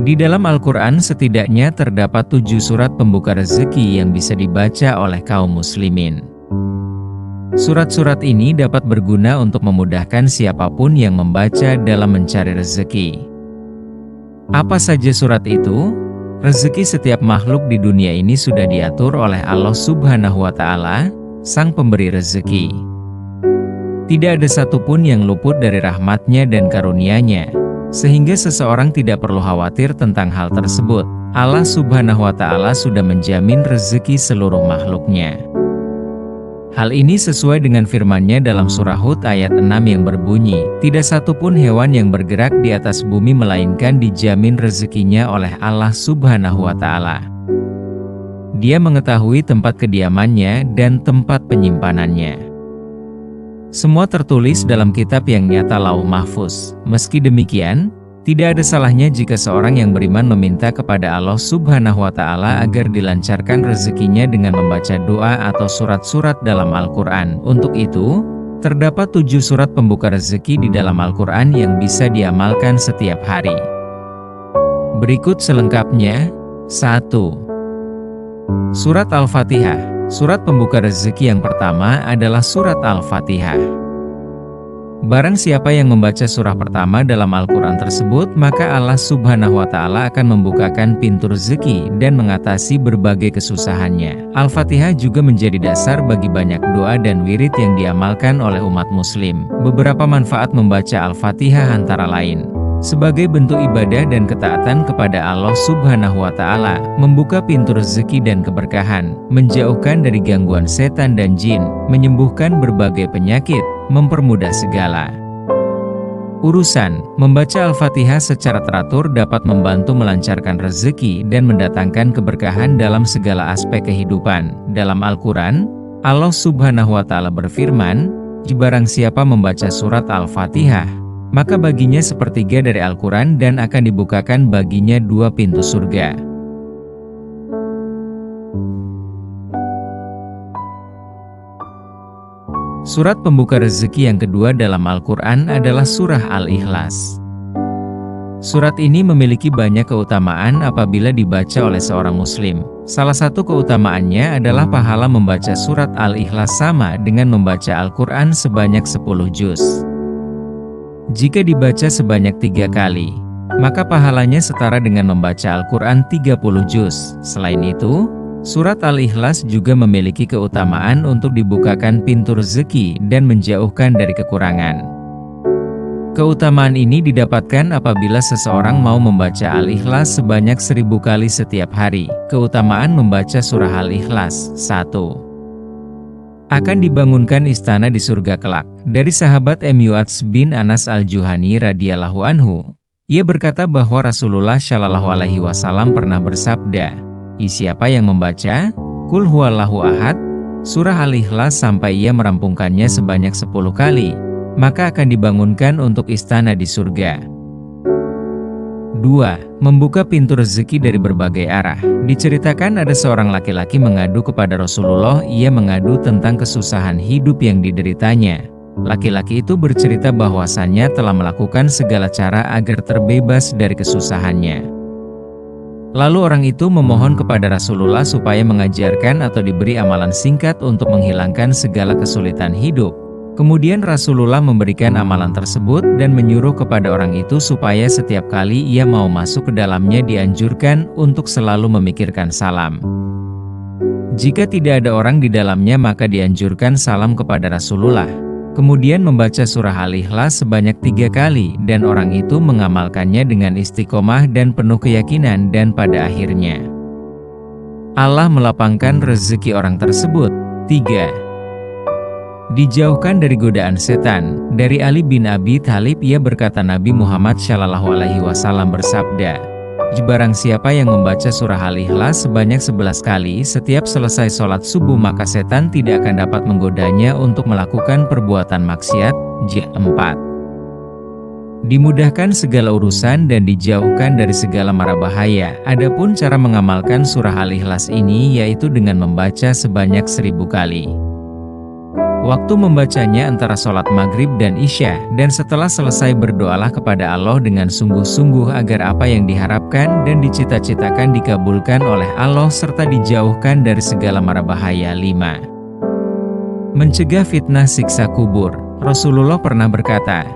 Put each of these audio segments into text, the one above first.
Di dalam Al-Quran setidaknya terdapat 7 surat pembuka rezeki yang bisa dibaca oleh kaum muslimin. Surat-surat ini dapat berguna untuk memudahkan siapapun yang membaca dalam mencari rezeki. Apa saja surat itu? Rezeki setiap makhluk di dunia ini sudah diatur oleh Allah Subhanahu wa Ta'ala, Sang Pemberi rezeki. Tidak ada satupun yang luput dari rahmat-Nya dan karunia-Nya, sehingga seseorang tidak perlu khawatir tentang hal tersebut. Allah Subhanahu wa Ta'ala sudah menjamin rezeki seluruh makhluk-Nya. Hal ini sesuai dengan firman-Nya dalam surah Hud ayat 6 yang berbunyi, "Tidak satupun hewan yang bergerak di atas bumi melainkan dijamin rezekinya oleh Allah Subhanahu wa Ta'ala. Dia mengetahui tempat kediamannya dan tempat penyimpanannya." Semua tertulis dalam kitab yang nyata Lauh Mahfuz. Meski demikian, tidak ada salahnya jika seorang yang beriman meminta kepada Allah Subhanahu wa Ta'ala agar dilancarkan rezekinya dengan membaca doa atau surat-surat dalam Al-Quran. Untuk itu, terdapat 7 surat pembuka rezeki di dalam Al-Quran yang bisa diamalkan setiap hari. Berikut selengkapnya. 1. Surat Al-Fatihah. Surat pembuka rezeki yang pertama adalah surat Al-Fatihah. Barang siapa yang membaca surah pertama dalam Al-Quran tersebut, maka Allah Subhanahu wa Ta'ala akan membukakan pintu rezeki dan mengatasi berbagai kesusahannya. Al-Fatihah juga menjadi dasar bagi banyak doa dan wirid yang diamalkan oleh umat muslim. Beberapa manfaat membaca Al-Fatihah antara lain: sebagai bentuk ibadah dan ketaatan kepada Allah Subhanahu wa Ta'ala, membuka pintu rezeki dan keberkahan, menjauhkan dari gangguan setan dan jin, menyembuhkan berbagai penyakit, mempermudah segala urusan. Membaca Al-Fatihah secara teratur dapat membantu melancarkan rezeki dan mendatangkan keberkahan dalam segala aspek kehidupan. Dalam Al-Quran, Allah Subhanahu wa Ta'ala berfirman, "Barang siapa membaca surat Al-Fatihah, maka baginya sepertiga dari Al-Quran dan akan dibukakan baginya 2 pintu surga." Surat pembuka rezeki yang kedua dalam Al-Quran adalah surah Al-Ikhlas. Surat ini memiliki banyak keutamaan apabila dibaca oleh seorang muslim. Salah satu keutamaannya adalah pahala membaca surat Al-Ikhlas sama dengan membaca Al-Quran sebanyak 10 juz. Jika dibaca sebanyak 3 kali, maka pahalanya setara dengan membaca Al-Quran 30 juz. Selain itu, surat Al-Ikhlas juga memiliki keutamaan untuk dibukakan pintu rezeki dan menjauhkan dari kekurangan. Keutamaan ini didapatkan apabila seseorang mau membaca Al-Ikhlas sebanyak 1000 kali setiap hari. Keutamaan membaca surah Al-Ikhlas. 1. Akan dibangunkan istana di surga kelak. Dari sahabat Mu'adz bin Anas Al-Juhani radhiyallahu anhu, ia berkata bahwa Rasulullah Shallallahu alaihi wasallam pernah bersabda, "Siapa yang membaca Qul huwallahu ahad, surah Al-Ikhlas sampai ia merampungkannya sebanyak 10 kali, maka akan dibangunkan untuk istana di surga." 2. Membuka pintu rezeki dari berbagai arah. Diceritakan ada seorang laki-laki mengadu kepada Rasulullah. Ia mengadu tentang kesusahan hidup yang dideritanya. Laki-laki itu bercerita bahwasannya telah melakukan segala cara agar terbebas dari kesusahannya. Lalu orang itu memohon kepada Rasulullah supaya mengajarkan atau diberi amalan singkat untuk menghilangkan segala kesulitan hidup. Kemudian Rasulullah memberikan amalan tersebut dan menyuruh kepada orang itu supaya setiap kali ia mau masuk ke dalamnya dianjurkan untuk selalu memikirkan salam. Jika tidak ada orang di dalamnya maka dianjurkan salam kepada Rasulullah. Kemudian membaca surah Al-Ikhlas sebanyak 3 kali dan orang itu mengamalkannya dengan istiqomah dan penuh keyakinan dan pada akhirnya Allah melapangkan rezeki orang tersebut. 3. Dijauhkan dari godaan setan. Dari Ali bin Abi Thalib ia berkata Nabi Muhammad Shallallahu alaihi wasallam bersabda, "Barang siapa yang membaca surah Al-Ikhlas sebanyak 11 kali setiap selesai sholat subuh maka setan tidak akan dapat menggodanya untuk melakukan perbuatan maksiat." 4. Dimudahkan segala urusan dan dijauhkan dari segala mara bahaya. Adapun cara mengamalkan surah Al-Ikhlas ini yaitu dengan membaca sebanyak 1000 kali. Waktu membacanya antara sholat maghrib dan isya, dan setelah selesai berdoalah kepada Allah dengan sungguh-sungguh agar apa yang diharapkan dan dicita-citakan dikabulkan oleh Allah serta dijauhkan dari segala mara bahaya. 5. Mencegah fitnah siksa kubur. Rasulullah pernah berkata,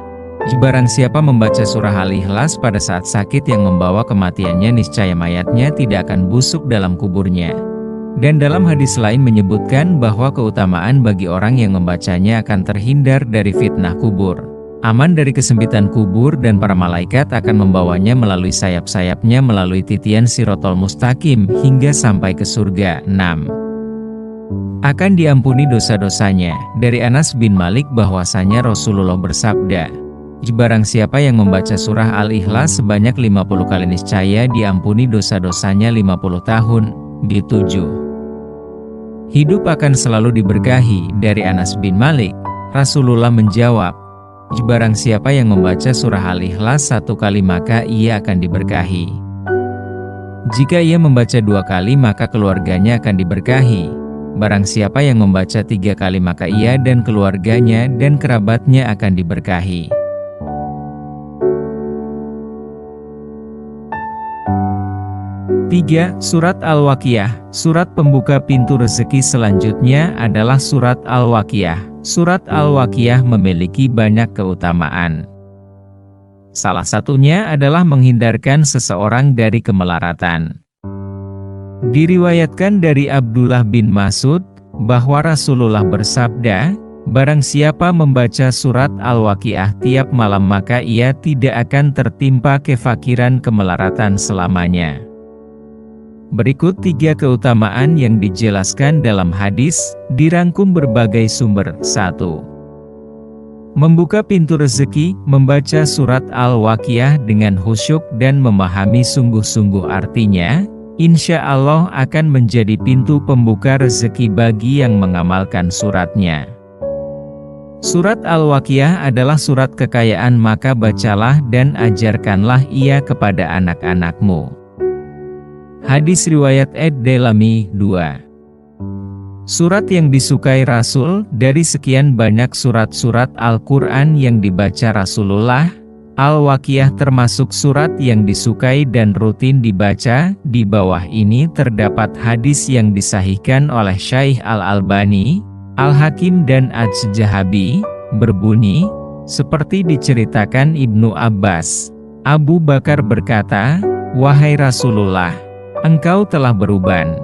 "Barang siapa membaca surah Al-Ikhlas pada saat sakit yang membawa kematiannya, niscaya mayatnya tidak akan busuk dalam kuburnya." Dan dalam hadis lain menyebutkan bahwa keutamaan bagi orang yang membacanya akan terhindar dari fitnah kubur, aman dari kesempitan kubur, dan para malaikat akan membawanya melalui sayap-sayapnya melalui titian Sirotol Mustaqim hingga sampai ke surga. 6. Akan diampuni dosa-dosanya. Dari Anas bin Malik bahwasanya Rasulullah bersabda, "Barang siapa yang membaca surah Al-Ikhlas sebanyak 50 kali niscaya diampuni dosa-dosanya 50 tahun. 7. Hidup akan selalu diberkahi. Dari Anas bin Malik, Rasulullah menjawab, "Barang siapa yang membaca surah Al-Ikhlas 1 kali maka ia akan diberkahi. Jika ia membaca 2 kali maka keluarganya akan diberkahi. Barang siapa yang membaca 3 kali maka ia dan keluarganya dan kerabatnya akan diberkahi." 3. Surat Al-Waqiah. Surat pembuka pintu rezeki selanjutnya adalah surat Al-Waqiah. Surat Al-Waqiah memiliki banyak keutamaan. Salah satunya adalah menghindarkan seseorang dari kemelaratan. Diriwayatkan dari Abdullah bin Mas'ud bahwa Rasulullah bersabda, "Barang siapa membaca surat Al-Waqiah tiap malam maka ia tidak akan tertimpa kefakiran kemelaratan selamanya." Berikut 3 keutamaan yang dijelaskan dalam hadis, dirangkum berbagai sumber. 1. Membuka pintu rezeki. Membaca surat Al-Waqiah dengan khusyuk dan memahami sungguh-sungguh artinya, insya Allah akan menjadi pintu pembuka rezeki bagi yang mengamalkan suratnya. Surat Al-Waqiah adalah surat kekayaan, maka bacalah dan ajarkanlah ia kepada anak-anakmu. Hadis riwayat Ad-Dailami. 2. Surat yang disukai Rasul. Dari sekian banyak surat-surat Al-Quran yang dibaca Rasulullah, Al-Waqiah termasuk surat yang disukai dan rutin dibaca. Di bawah ini terdapat hadis yang disahihkan oleh Syekh Al-Albani, Al-Hakim dan Adz-Dzahabi, berbunyi, seperti diceritakan Ibnu Abbas, Abu Bakar berkata, "Wahai Rasulullah, engkau telah beruban."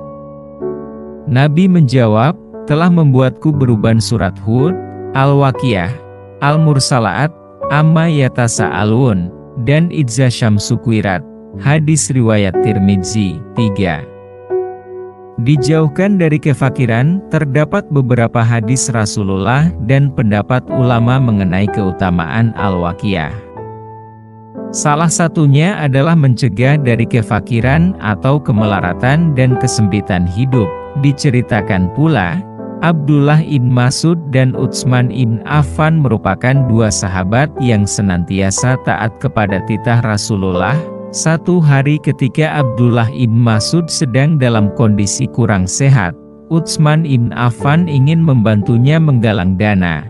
Nabi menjawab, "Telah membuatku beruban surat Hud, Al-Waqiah, Al-Mursalaat, Amma Yatasa'alun, dan Idza Syamsu Kuwirat." Hadis riwayat Tirmidzi. 3. Dijauhkan dari kefakiran. Terdapat beberapa hadis Rasulullah dan pendapat ulama mengenai keutamaan Al-Waqiah. Salah satunya adalah mencegah dari kefakiran atau kemelaratan dan kesempitan hidup. Diceritakan pula, Abdullah ibn Mas'ud dan Utsman ibn Affan merupakan 2 sahabat yang senantiasa taat kepada titah Rasulullah. Satu hari ketika Abdullah ibn Mas'ud sedang dalam kondisi kurang sehat, Utsman ibn Affan ingin membantunya menggalang dana.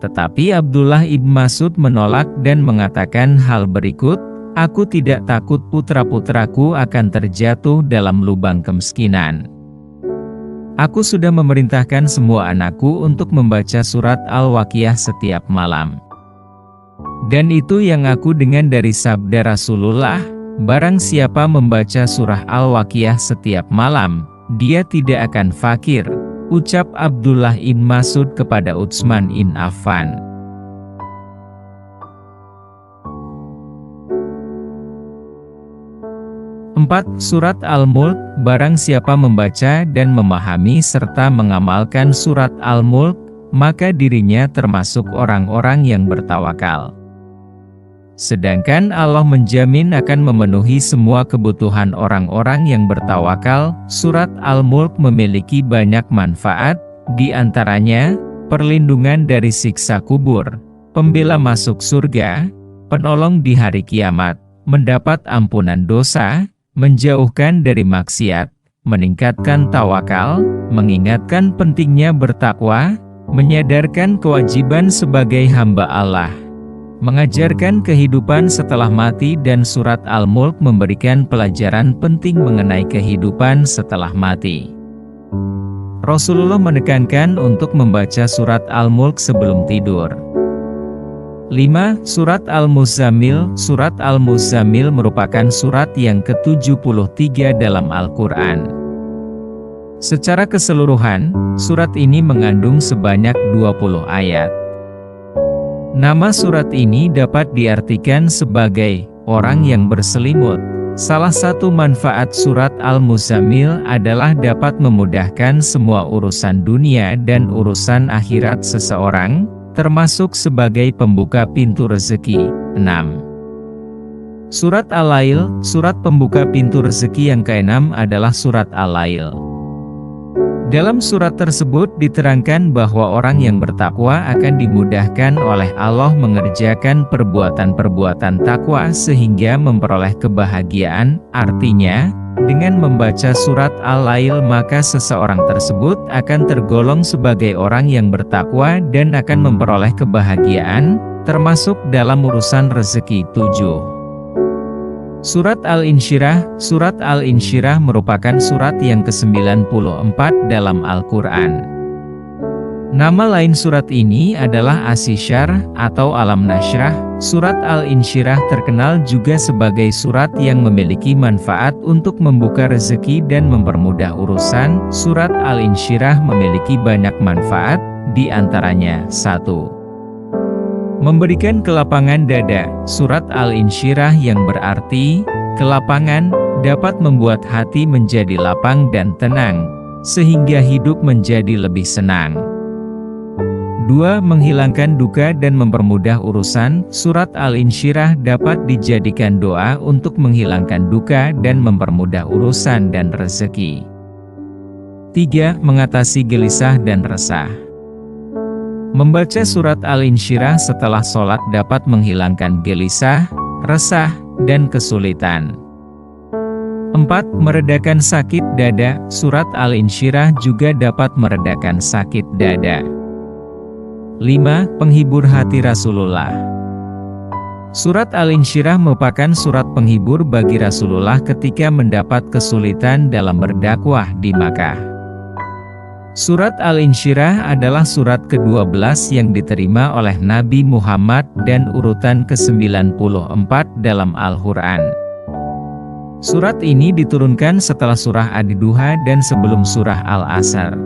Tetapi Abdullah ibn Mas'ud menolak dan mengatakan hal berikut, "Aku tidak takut putra-putraku akan terjatuh dalam lubang kemiskinan. Aku sudah memerintahkan semua anakku untuk membaca surat Al-Waqiah setiap malam. Dan itu yang aku dengar dari sabda Rasulullah, barang siapa membaca surah Al-Waqiah setiap malam, dia tidak akan fakir." Ucap Abdullah ibn Mas'ud kepada Utsman ibn Affan. 4. Surat Al-Mulk. Barang siapa membaca dan memahami serta mengamalkan surat Al-Mulk, maka dirinya termasuk orang-orang yang bertawakal. Sedangkan Allah menjamin akan memenuhi semua kebutuhan orang-orang yang bertawakal. Surat Al-Mulk memiliki banyak manfaat, di antaranya, perlindungan dari siksa kubur, pembela masuk surga, penolong di hari kiamat, mendapat ampunan dosa, menjauhkan dari maksiat, meningkatkan tawakal, mengingatkan pentingnya bertakwa, menyadarkan kewajiban sebagai hamba Allah, mengajarkan kehidupan setelah mati, dan surat Al-Mulk memberikan pelajaran penting mengenai kehidupan setelah mati. Rasulullah menekankan untuk membaca surat Al-Mulk sebelum tidur. 5. Surat Al-Muzammil. Surat Al-Muzammil merupakan surat yang ke-73 dalam Al-Quran. Secara keseluruhan, surat ini mengandung sebanyak 20 ayat. Nama surat ini dapat diartikan sebagai orang yang berselimut. Salah satu manfaat surat Al-Muzammil adalah dapat memudahkan semua urusan dunia dan urusan akhirat seseorang, termasuk sebagai pembuka pintu rezeki. 6. Surat Al-Lail. Surat pembuka pintu rezeki yang ke-6 adalah surat Al-Lail. Dalam surat tersebut diterangkan bahwa orang yang bertakwa akan dimudahkan oleh Allah mengerjakan perbuatan-perbuatan takwa sehingga memperoleh kebahagiaan. Artinya, dengan membaca surat Al-Lail maka seseorang tersebut akan tergolong sebagai orang yang bertakwa dan akan memperoleh kebahagiaan, termasuk dalam urusan rezeki. 7. Surat Al-Insyirah. Surat Al-Insyirah merupakan surat yang ke-94 dalam Al-Quran. Nama lain surat ini adalah As-Syar atau Alam Nashrah. Surat Al-Insyirah terkenal juga sebagai surat yang memiliki manfaat untuk membuka rezeki dan mempermudah urusan. Surat Al-Insyirah memiliki banyak manfaat, di antaranya 1. Memberikan kelapangan dada. Surat Al-Insyirah yang berarti kelapangan dapat membuat hati menjadi lapang dan tenang, sehingga hidup menjadi lebih senang. 2. Menghilangkan duka dan mempermudah urusan. Surat Al-Insyirah dapat dijadikan doa untuk menghilangkan duka dan mempermudah urusan dan rezeki. 3. Mengatasi gelisah dan resah. Membaca surat Al-Insyirah setelah sholat dapat menghilangkan gelisah, resah, dan kesulitan. 4. Meredakan sakit dada. Surat Al-Insyirah juga dapat meredakan sakit dada. 5. Penghibur hati Rasulullah. Surat Al-Insyirah merupakan surat penghibur bagi Rasulullah ketika mendapat kesulitan dalam berdakwah di Makkah. Surat Al-Insyirah adalah surat ke-12 yang diterima oleh Nabi Muhammad dan urutan ke-94 dalam Al-Quran. Surat ini diturunkan setelah surah Ad-Duha dan sebelum surah Al-Asr.